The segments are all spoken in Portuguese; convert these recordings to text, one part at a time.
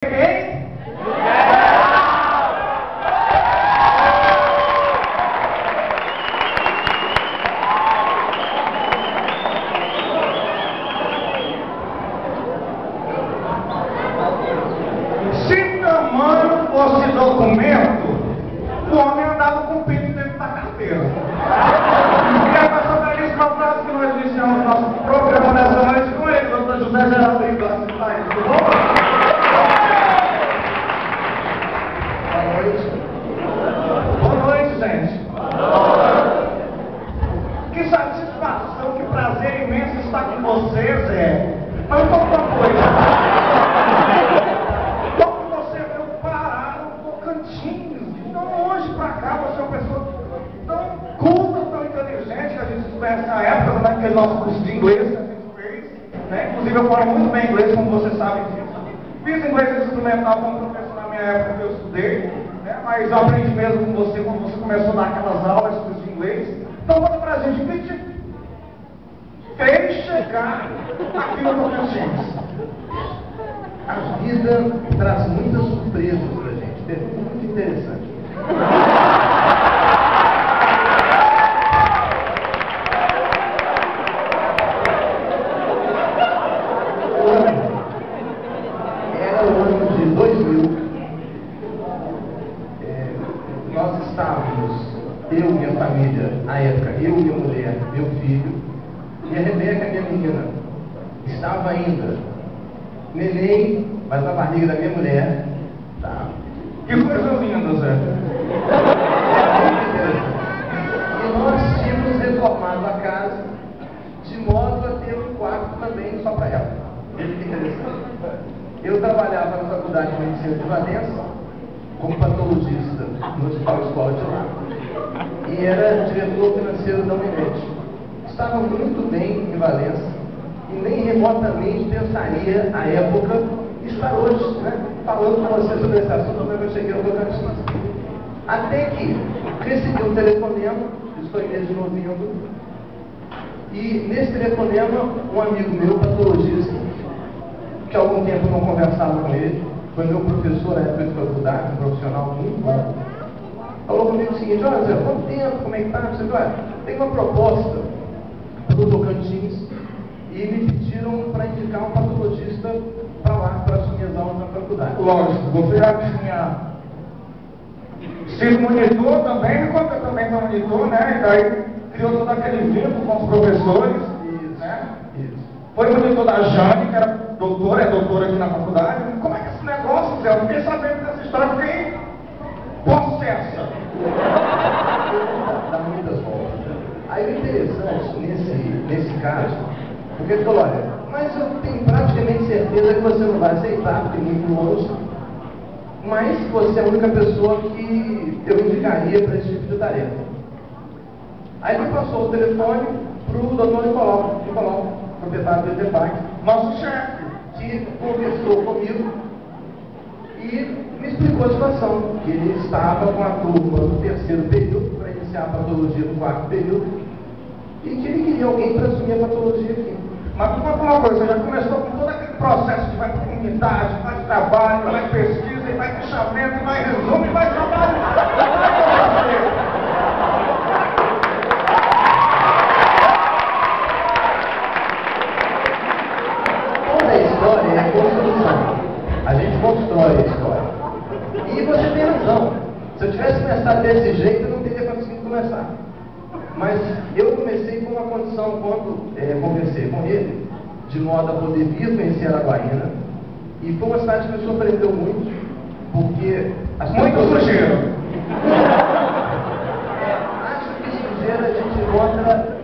Se tamanho fosse documento, o homem andava com o pinto dentro da carteira. E é mais ou menos uma frase que nós iniciamos nosso programa nessa noite com ele, doutor José Geraldo Iglesias. Tudo bom? Boa noite, gente. Que satisfação, que prazer imenso estar com vocês, Mas eu tô com uma coisa. Como você veio parar no Tocantins, não longe pra cá, você é uma pessoa tão culta, tão inteligente, que a gente conhece na época, também aquele nosso curso de inglês que a gente fez, né? Inclusive eu falo muito bem inglês, como você sabe disso. Fiz inglês instrumental como professor na minha época que eu estudei, né? Mas eu aprendi mesmo com você quando você começou a dar aquelas aulas de inglês. Então conta pra gente, o que te fez chegar aqui no Tocantins? A vida traz muitas surpresas pra gente, é muito interessante. Era o ano de 2000, nós estávamos, eu e minha família, na época, eu e minha mulher, meu filho, e a Rebeca, minha menina, estava ainda neném, mas na barriga da minha mulher, tá? Que coisa linda, Zé. E nós tínhamos reformado a casa de modo a ter um quarto também só para ela. Que interessante. Eu trabalhava na Faculdade de Medicina de Valença como patologista no Hospital Escola de lá. E era diretor financeiro da Unimed. Estava muito bem em Valença. E nem remotamente pensaria, à época, estar hoje, né, falando com você sobre esse assunto quando eu cheguei ao Tocantins. Até que recebi um telefonema, estou mesmo ouvindo, e nesse telefonema, um amigo meu, patologista, que há algum tempo eu não conversava com ele, foi meu professor na época de faculdade, um profissional muito bom, falou comigo o seguinte: olha, Zé, quanto tempo, como é que está? Você olha, tem uma proposta para o Tocantins, e me pediram para indicar um patologista para lá, para assumir as aulas na faculdade. Lógico, você já tinha sido monitor também, enquanto eu também sou monitor, né? E daí criou todo aquele vínculo com os professores. Isso, né? Isso. Foi monitor da Jane, que era doutora, é doutora aqui na faculdade. Como é que é esse negócio, Zé? Eu fiquei sabendo dessa história, fiquei possessa. Dá muitas voltas. Aí o interessante nesse caso, porque ele falou: olha, mas eu tenho praticamente certeza que você não vai aceitar, porque muito longe, mas você é a única pessoa que eu indicaria para esse tipo de tarefa. Aí ele passou o telefone para o doutor Nicolau, proprietário do ETEPAC, Nosso chefe. que conversou comigo e me explicou a situação, que ele estava com a turma do terceiro período para iniciar a patologia do quarto período e que ele queria alguém para assumir a patologia aqui. Mas me conta uma coisa, já começou com todo aquele processo que vai para comunidade, vai trabalho, vai pesquisa, e vai fechamento, e vai resumo, e vai trabalho. Toda a história é construção. A gente constrói a história. E você tem razão. Se eu tivesse começado desse jeito, eu não teria conseguido começar. Mas eu comecei com uma condição quando conversei com ele, de modo a poder vir conhecer Araguaína. E foi uma cidade que me surpreendeu muito, porque as Muito pessoas... sujeira. Acho que sujeira a gente encontra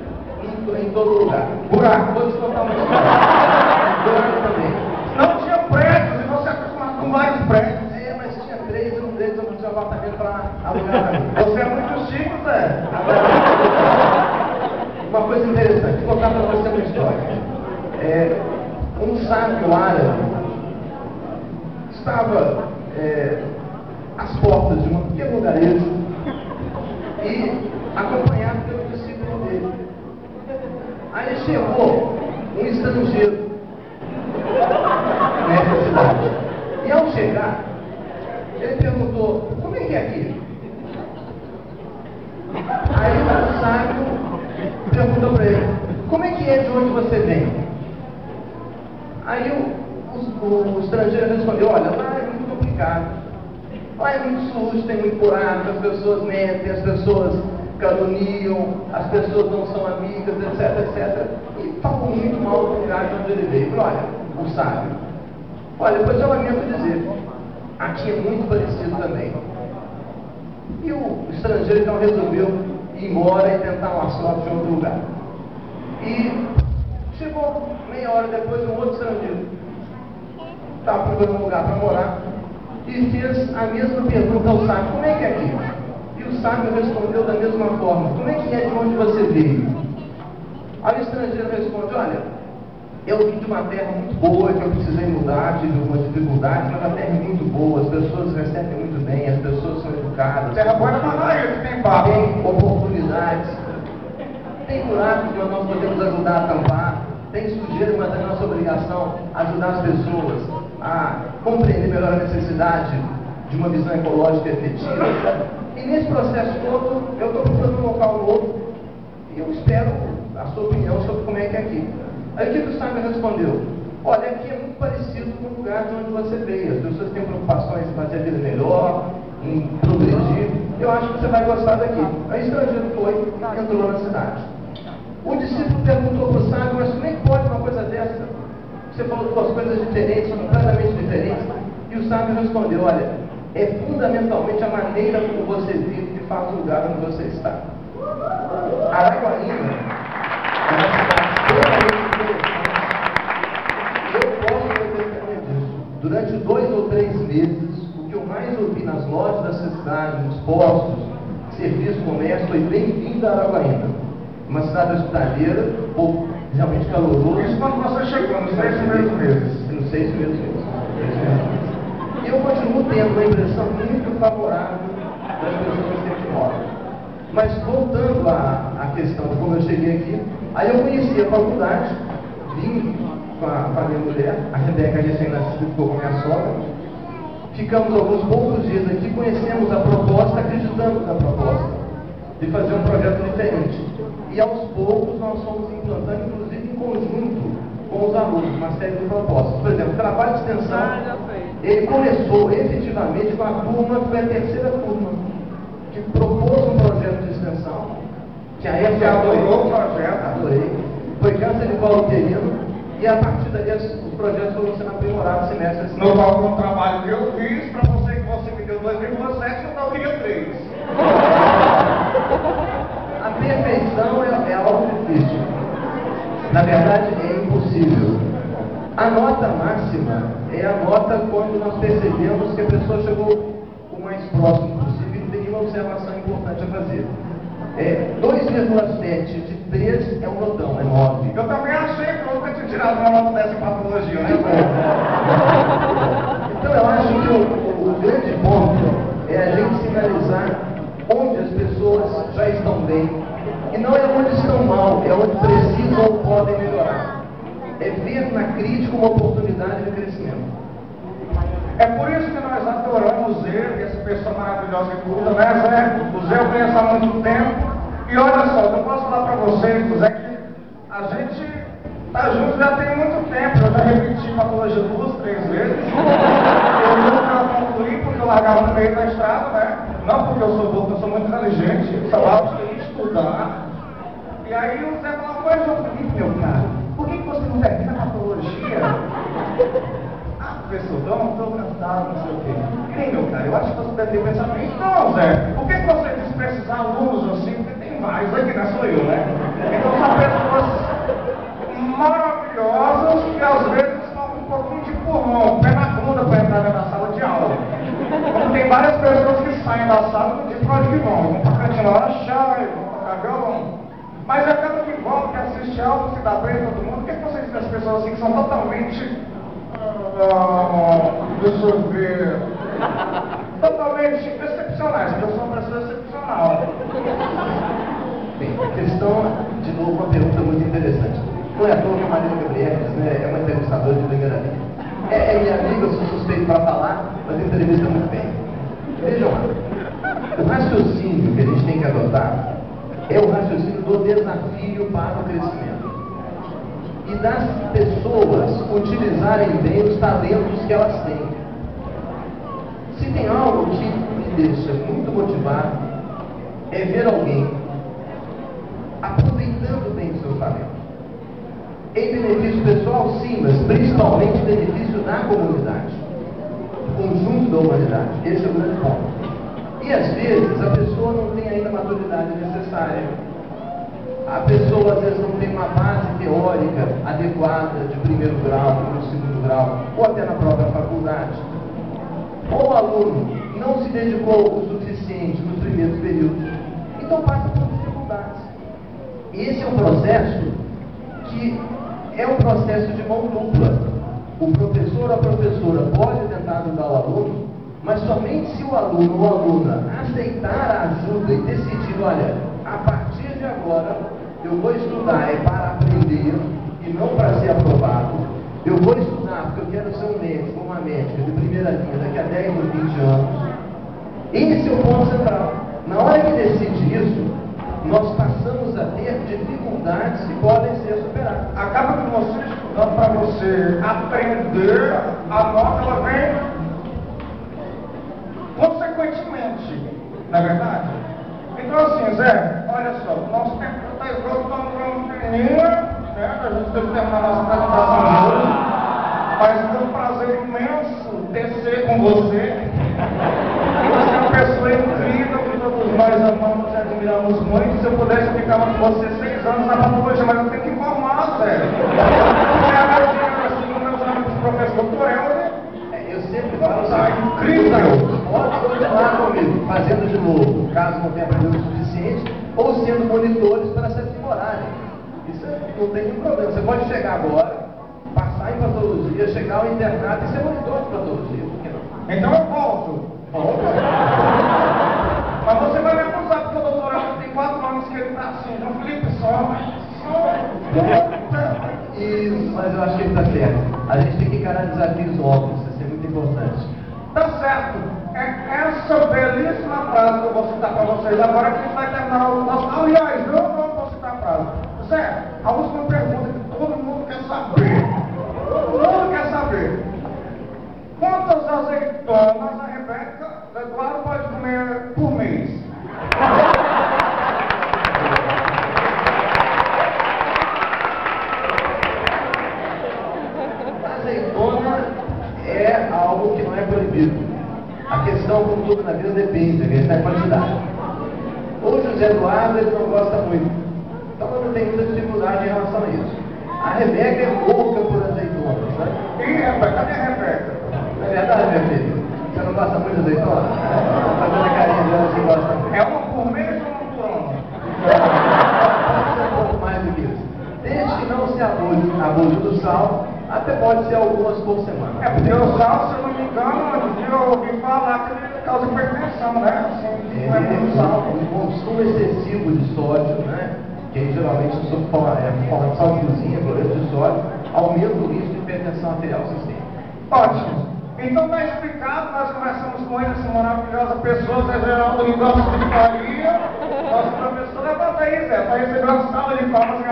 em todo lugar. Buraco. Vou te contar uma história. Buraco também. Não tinha prédios, e você é acostumado com vários prédios. Mas tinha três, e um deles eu não tinha apartamento para alugar pra mim. Você é muito chique, Zé. Uma coisa interessante, vou contar para você uma história. Um sábio árabe estava às portas de um pequeno lugarejo e acompanhado pelo discípulo dele. Aí chegou um estrangeiro nessa cidade E ao chegar, ele perguntou, como é que é aqui? Aí o sábio perguntou para ele, como é que é de onde você vem? Aí o estrangeiro respondeu, olha, lá é muito complicado. Lá é muito sujo, tem muito buraco, as pessoas mentem, as pessoas caluniam, as pessoas não são amigas, etc, etc. E falam muito mal do lugar de onde ele veio. Falei, olha, o sábio, olha, depois eu lamento dizer, aqui é muito parecido também. E o estrangeiro então resolveu ir embora e tentar uma sorte em outro lugar. E chegou meia hora depois um outro estrangeiro. Estava procurando um lugar para morar e fez a mesma pergunta ao sábio, como é que é aqui? E o sábio respondeu da mesma forma, como é que é de onde você veio? Aí o estrangeiro responde, olha, eu vim de uma terra muito boa, que eu precisei mudar, tive uma dificuldade, mas a terra é muito boa, as pessoas recebem muito bem, as pessoas são educadas. Terra boa é Manaíra, que tem papo. Tem oportunidades, tem buracos que nós podemos ajudar a tampar, tem sujeira, mas é nossa obrigação ajudar as pessoas a compreender melhor a necessidade de uma visão ecológica efetiva. E nesse processo todo, eu estou procurando um local novo e eu espero a sua opinião sobre como é que é aqui. Aí o que o sábio respondeu? Olha, aqui é muito parecido com o lugar de onde você veio. As pessoas têm preocupações em fazer a vida melhor, em progredir. Eu acho que você vai gostar daqui. Aí o estrangeiro foi e entrou na cidade. O discípulo perguntou para o sábio, mas como é que pode uma coisa dessa? Você falou duas coisas diferentes, completamente diferentes. E o sábio respondeu, olha, é fundamentalmente a maneira como você vive que faz o lugar onde você está. Araguaína é uma cidade extremamente interessante. Eu posso testemunhar disso. Durante 2 ou 3 meses, o que eu mais ouvi nas lojas da cidade, nos postos, serviço, comércio, foi bem-vindo a Araguaína. Uma cidade hospitaleira, povo realmente caloroso. Isso quando você chegou, nos 6 primeiros meses. Nos 6 primeiros meses. E eu continuo tendo uma impressão muito favorável das pessoas que aqui moram. Mas voltando à questão de como eu cheguei aqui, aí eu conheci a faculdade, vim com a minha mulher, a Rebeca recém-nascida ficou com a minha sogra. Ficamos alguns poucos dias aqui, conhecemos a proposta, acreditamos na proposta de fazer um projeto diferente. E aos poucos nós fomos implantando, inclusive em conjunto com os alunos, uma série de propostas. Por exemplo, o trabalho de extensão, ele começou efetivamente com a turma, que foi a 3ª turma, que propôs um projeto de extensão, que a época adorou o projeto. Adorei. Foi câncer de colo uterino, e a partir daí os projetos foram sendo aprimorados semestre a semestre. No qual um trabalho que eu fiz, para você que você me deu 2,7, eu queria 3. A perfeição é algo difícil. Na verdade, é impossível. A nota máxima é a nota quando nós percebemos que a pessoa chegou o mais próximo possível e não tem nenhuma observação importante a fazer. 2,7 de 3 é um notão, é 9. Eu também achei que eu nunca tinha tirado uma nota dessa em patologia, né? Então eu acho que o grande ponto é a gente sinalizar onde as pessoas já estão bem. E não é onde estão mal, é onde precisam ou podem melhorar. É ver na crítica uma oportunidade de crescimento. É por isso que nós adoramos o Zé, essa pessoa maravilhosa que cuida, né, Zé? O Zé eu conheço há muito tempo. E olha só, eu posso falar para vocês, Zé, que a gente está junto já tem muito tempo. Eu já repeti patologia 2, 3 vezes. Eu nunca concluí porque eu largava no meio da estrada, né? Não porque eu sou burro, eu sou muito inteligente. Eu só acho que estudar. E aí o Zé falou, pois João Felipe, meu cara, por que você não termina a patologia? Professor, não estou cansado, não sei o quê. Bem, meu cara, eu acho que você deve ter pensado nisso. Não, Zé, por que você diz precisar alunos assim? Porque tem vários aqui, não sou eu, né? Então são pessoas maravilhosas que às vezes faltam um pouquinho de pulmão, pé na bunda para entrar na sala de aula. Como tem várias pessoas que saem da sala e não dizem para onde que vão para continuar achar, vão tocar violão. Mas acaba que vão, que assiste aula, se dá bem todo mundo. O que você diz das pessoas assim que são totalmente... deixa eu ver... totalmente excepcionais, porque eu sou uma pessoa excepcional. Bem, a questão, de novo, uma pergunta muito interessante. Não é à toa que a Maria Gabriela, né, é uma entrevistadora de primeira linha. É minha amiga, eu sou suspeito para falar, mas entrevista muito bem. Vejam lá, o raciocínio que a gente tem que adotar é o raciocínio do desafio para o crescimento. E das pessoas utilizarem bem os talentos que elas têm. Se tem algo que me deixa muito motivado, é ver alguém aproveitando bem os seus talentos. Em benefício pessoal, sim, mas principalmente em benefício da comunidade, do conjunto da humanidade. Esse é o grande ponto. E às vezes a pessoa não tem ainda a maturidade necessária. A pessoa às vezes não tem uma base teórica adequada de primeiro grau, de segundo grau, ou até na própria faculdade. Ou o aluno não se dedicou o suficiente nos primeiros períodos, então passa por dificuldades. E esse é um processo que é um processo de mão dupla. O professor ou a professora pode tentar ajudar o aluno, mas somente se o aluno ou a aluna aceitar a ajuda e decidir, olha, a partir de agora eu vou estudar para aprender e não para ser aprovado. Eu vou estudar porque eu quero ser um médico, uma médica de primeira linha daqui a 10 ou 20 anos. Esse é o ponto central. Na hora que decide isso, nós passamos a ter dificuldades que podem ser superadas. Acaba que você estudando para você aprender, a nota ela vem consequentemente, não é verdade? Então assim, Zé, olha só, o nosso tempo está esgotando uma pequenininha, né? A gente teve que terminar a nossa apresentação hoje, mas foi um prazer imenso descer com você. Você é uma pessoa incrível, que todos nós amamos e admiramos muito. Se eu pudesse, eu ficava com você 6 anos na patologia, mas eu tenho que informar, Zé. Assim, meus amigos, professor Torel, Eu sempre falo tá assim, incrível. pode continuar comigo, fazendo de novo, caso não tenha aprendido o suficiente, ou sendo monitores para se aprimorarem. Isso não tem nenhum problema. Você pode chegar agora, passar em patologia, chegar ao internato e ser monitor de patologia. Por que não? Então eu volto. Volta. Mas você vai me acusar porque o doutor Elton tem 4 anos que ele está assim. Então, Felipe, só. Isso, mas eu acho que ele está certo. A gente tem que encarar desafios óbvios, isso é muito importante. Tá certo. É essa belíssima frase que eu vou citar para vocês agora que vai terminar o nosso. Aliás, eu não vou citar a frase. Zé, a última pergunta que todo mundo quer saber. Todo mundo quer saber. Quantas azeitonas a Rebeca Eduardo pode comer por mês? Azeitona é algo que não é proibido. A questão, como tudo na vida, depende, a questão é quantidade. O José Eduardo ele não gosta muito, então eu não tenho muita dificuldade em relação a isso. A Rebeca é louca por azeitonas, né? E Rebeca, cadê a Rebeca? É verdade, minha filha? Você não gosta muito de azeitona? Fazendo a carinha dela, você gosta muito. É uma por mês ou uma por ano? Pode ser um pouco mais do que isso. Desde que não se abuse do sal, até pode ser algumas por semana. É porque o sal, se eu não me engano, eu ouvi falar que ele causa hipertensão, né? Assim, não é muito sal. O consumo excessivo de sódio, né? Que geralmente forma de sal de cozinha, cloreto de sódio, aumenta o risco de hipertensão arterial sistêmica. Ótimo. Então está explicado, nós conversamos com ele, essa maravilhosa pessoa, Zé Geraldo Lingosta de Faria, nosso professor. Levanta aí, Zé, para receber uma salva de palmas.